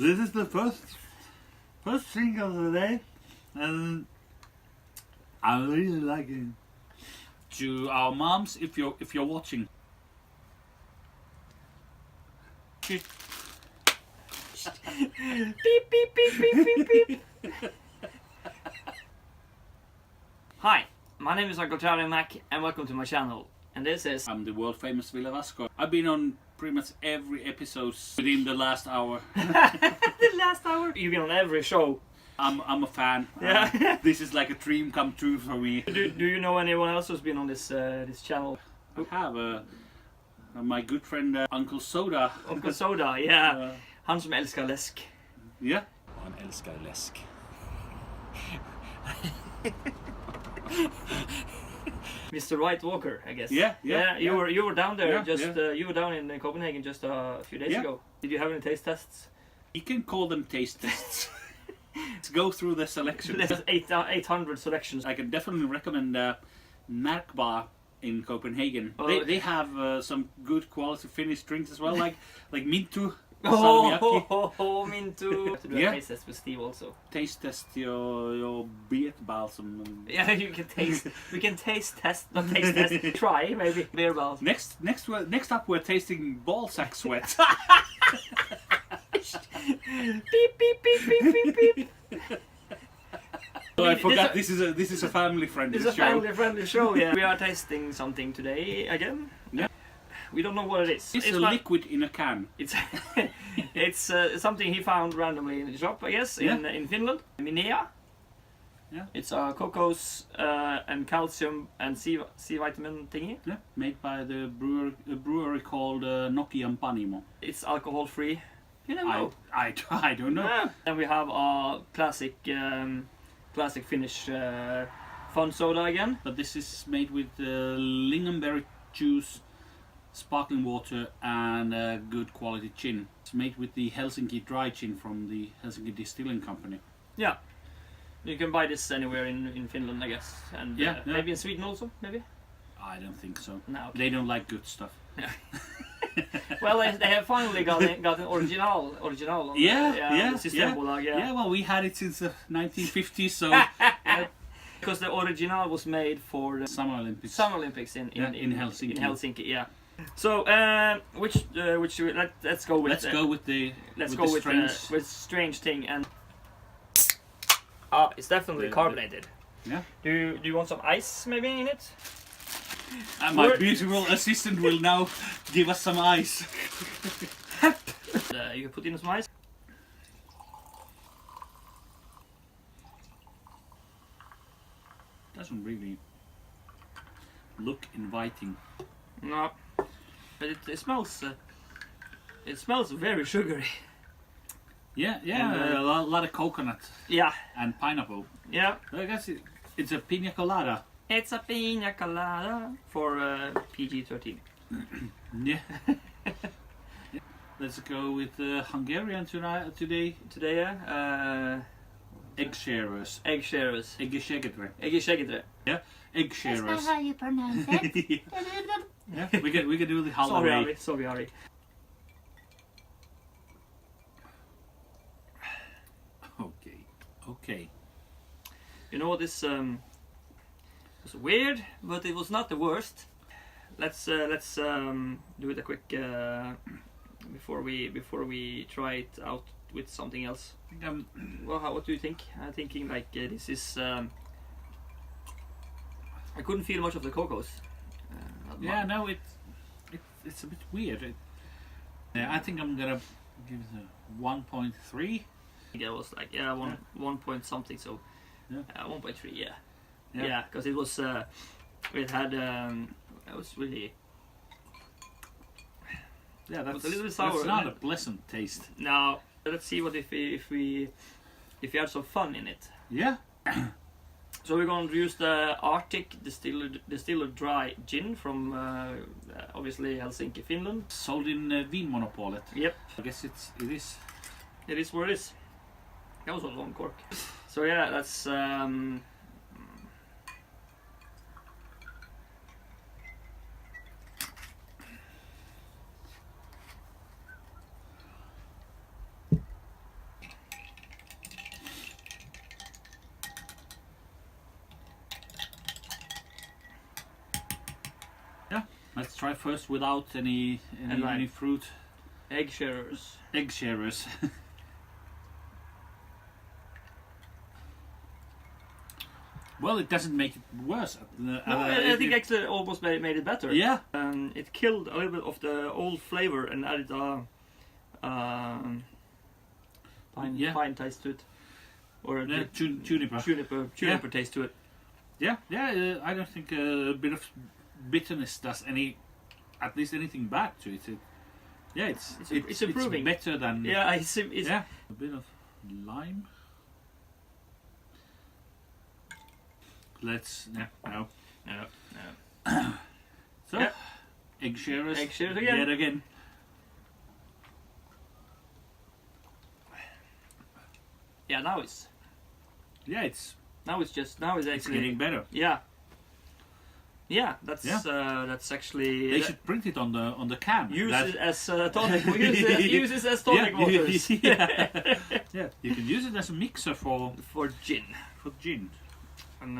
This is the first drink of the day, and I really like it. To our moms, if you're watching. Beep beep beep beep beep beep. Hi, my name is Uncle Charlie Mac, and welcome to my channel. And this is... I'm the world famous Ville Vasco. I've been on pretty much every episode within the last hour. The last hour? You've been on every show. I'm a fan. Yeah. This is like a dream come true for me. Do you know anyone else who's been on this this channel? I have my good friend Uncle Soda. Uncle Soda, yeah. Han som älskar läsk. Yeah. Han älskar läsk. Mr. White Walker, I guess. Yeah. You were down there Yeah. you were down in Copenhagen just a few days ago. Did you have any taste tests? You can call them taste tests. Let's go through the selection. There's 800 selections. I can definitely recommend Märkbar in Copenhagen. Oh. They have some good quality Finnish drinks as well, like Mintu. Oh, Mintu. To do a Yeah. taste test with Steve also. Taste test your beer balsam. Yeah, you can taste. We can taste test, not taste test. Try maybe beer balls. Next up, we're tasting ballsack sweat. Beep beep beep beep beep beep. Oh, I forgot this is a family friendly show. It's a family friendly show. Yeah. We are tasting something today again. Yeah. We don't know what it is. It's a liquid in a can. It's something he found randomly in the shop, I guess, in Finland. Minea. Yeah. It's a cocos and calcium and C vitamin thingy. Yeah. Made by the brewery called Nokian Panimo. It's alcohol free. You never know. I don't know. Yeah. And we have a classic Finnish fun soda again. But this is made with lingonberry juice, sparkling water, and good quality gin. It's made with the Helsinki dry gin from the Helsinki Distilling Company. Yeah. You can buy this anywhere in Finland, I guess. And maybe in Sweden also, maybe? I don't think so. No, okay. They don't like good stuff. Well, they have finally got an original on the Systembolag. Yeah, well, we had it since the 1950s, so... Because the original was made for the Summer Olympics. Summer Olympics in Helsinki. In Helsinki, yeah. So, let's go with strange thing, and it's definitely carbonated. Yeah. Do you want some ice maybe in it? And my beautiful assistant will now give us some ice. You can put in some ice. Doesn't really look inviting. No, but it smells. It smells very sugary. Yeah, And, a lot of coconut. Yeah. And pineapple. Yeah. I guess it's a pina colada. It's a pina colada for PG-13. Yeah. Let's go with Hungarian today. Today, Egg sharers. Egg sharers. Eggesegedre. Yeah. Egg sharers. That's not how you pronounce it. Yeah. We can do the holiday. Sorry, Ari. Okay. You know what this was weird, but it was not the worst. Let's do it a quick before we try it out with something else. Well, what do you think? I'm thinking like this is. I couldn't feel much of the cocos. Yeah, no, it's a bit weird. I think I'm gonna give it a 1.3. It was like 1 point something, so 1.3, yeah, because it was it had it was really that's a little bit sour. It's not a pleasant taste. Now let's see what if we add some fun in it. Yeah. So we're going to use the Arctic distilled dry gin from obviously Helsinki, Finland. Sold in Vinmonopolet. Yep. I guess it is. It is what it is. That was a long cork. So yeah, that's Let's try first without any fruit. Egg sharers. Egg sharers. Well, it doesn't make it worse. No, I think actually almost made it better. Yeah. It killed a little bit of the old flavor and added pine taste to it, or juniper taste to it. Yeah, I don't think a bit of bitterness does at least anything bad to it. It's improving. It's better than it's a bit of lime. Let's no. So egg sharers again. Yet again. Yeah, now it's actually getting better. Yeah, that's actually. They should print it on the can. Use it as tonic. Use it as tonic waters. Yeah, you can use it as a mixer for gin. For gin. And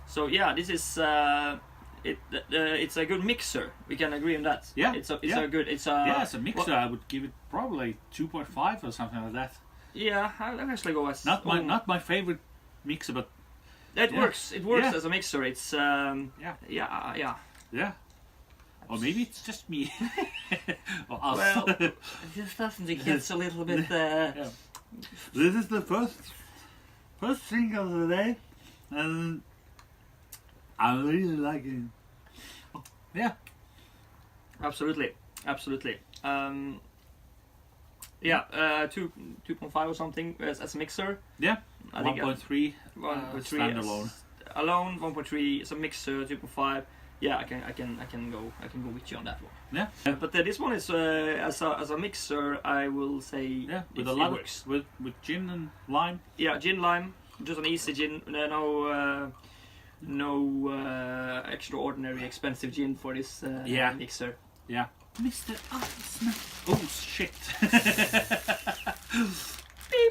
so this is it's a good mixer. We can agree on that. Yeah, it's a as a mixer. I would give it probably 2.5 or something like that. Yeah, I'll actually go as not my favorite mixer, but it works. It works as a mixer. It's yeah. Or maybe it's just me. Or us. Well, it just doesn't. It gets a little bit. This is the first thing of the day, and I really like it. Yeah. Absolutely. 2.5 or something as a mixer. Yeah. 1.3 standalone. Alone 1.3 as a mixer. 2.5. Yeah, I can go with you on that one. Yeah. But this one is as a mixer. I will say with it works. with gin and lime. Yeah, gin lime. Just an easy gin. No extraordinary expensive gin for this mixer. Yeah. Mr. Iceman. Oh shit.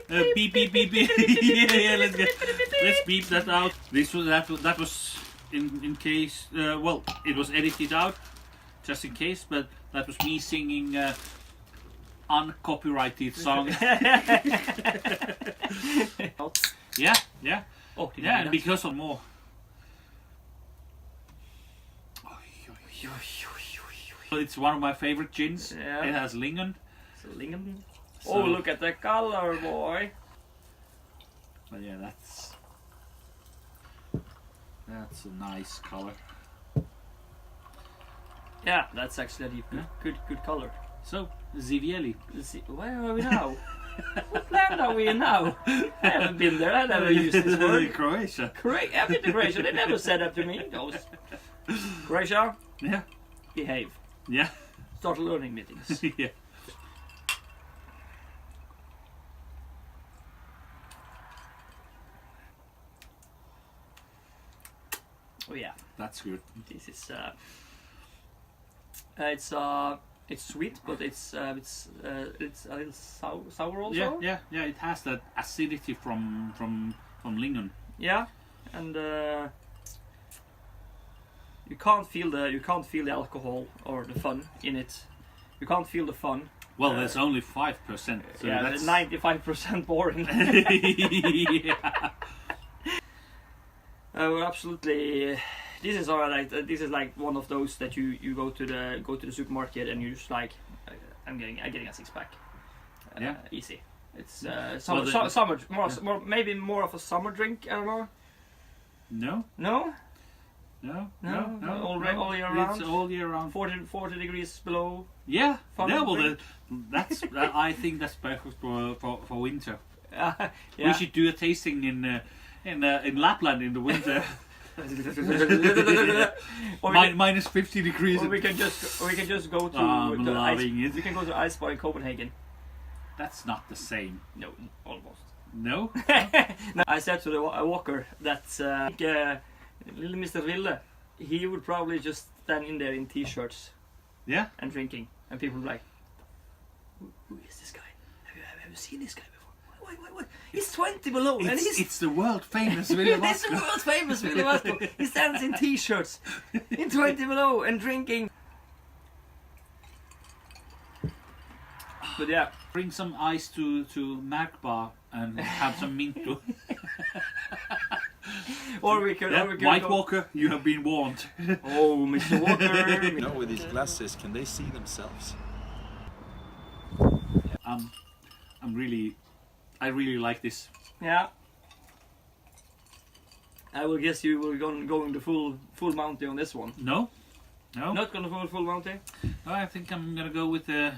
Beep beep beep beep. Yeah, let's beep that out. That was in case. Well, it was edited out just in case, but that was me singing uncopyrighted song. Yeah. Oh, and because of more. It's one of my favorite gins. Yeah. It has lingon. Oh, look at the color, boy. But yeah, that's a nice color. Yeah, that's actually a good color. So, Zivieli. Where are we now? What land are we in now? I haven't been there. I never used this word. Croatia. I've been to Croatia. They never said that to me. Croatia. Yeah. Behave. Yeah. Start learning meetings. Yeah. Oh yeah. That's good. This is it's sweet, but it's a little sour also. Yeah. It has that acidity from lingon. Yeah, and you can't feel the alcohol or the fun in it. You can't feel the fun. Well, there's only 5%. So yeah, that's 95% boring. Yeah. Absolutely. This is alright. This is like one of those that you go to the supermarket and you just like I'm getting a 6-pack. Yeah. Easy. It's summer, maybe more of a summer drink. I don't know. No. All year round. It's all year round. 40 degrees below. Yeah. Fun Well, that's I think that's perfect for winter. Yeah. We should do a tasting in Lapland in the winter. Minus 50 degrees. Or we can just go to I'm the loving ice. it. We can go to ice bar in Copenhagen. That's not the same. No, almost. No? No, I said to the walker that little Mr. Ville, he would probably just stand in there in t-shirts. Yeah? And drinking. And people would be like, who is this guy? Have you seen this guy before? wait. He's 20 below, and It's the world famous Ville it's the world famous Ville Vasco. He stands in t-shirts in 20 below and drinking. But yeah, Bring some ice to Mac Bar and have some Minto. or we could. White Walker, you have been warned. Oh, Mr. Walker. You know, with these glasses, can they see themselves? I really like this. Yeah. I will guess you will going the full Mountie on this one. No. Not gonna go full Mountie. No, I think I'm gonna go with a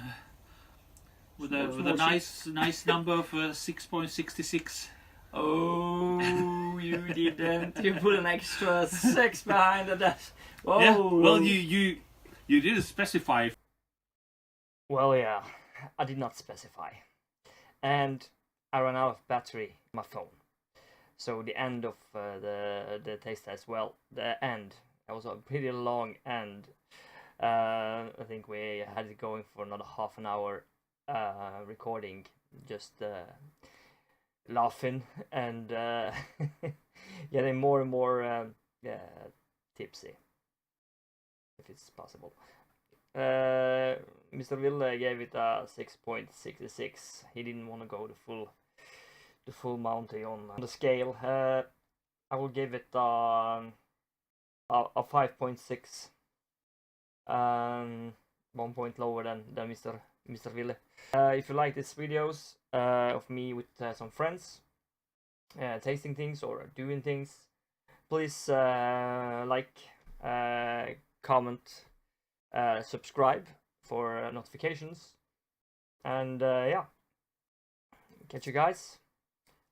Small nice number of 6.66. Oh, you didn't. You put an extra 6 behind the dash. Oh. Yeah. Well, you didn't specify. Well, yeah, I did not specify, and I ran out of battery on my phone. So the end of the taste test, well, the end. That was a pretty long end. I think we had it going for another half an hour recording, just laughing and getting more and more tipsy, if it's possible. Mr. Ville gave it a 6.66. He didn't want to go the full Mountie on the scale. I will give it a 5.6. 1 point lower than Mr. Ville. If you like these videos of me with some friends tasting things or doing things, please like, comment, subscribe for notifications, and yeah, catch you guys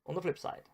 on the flip side.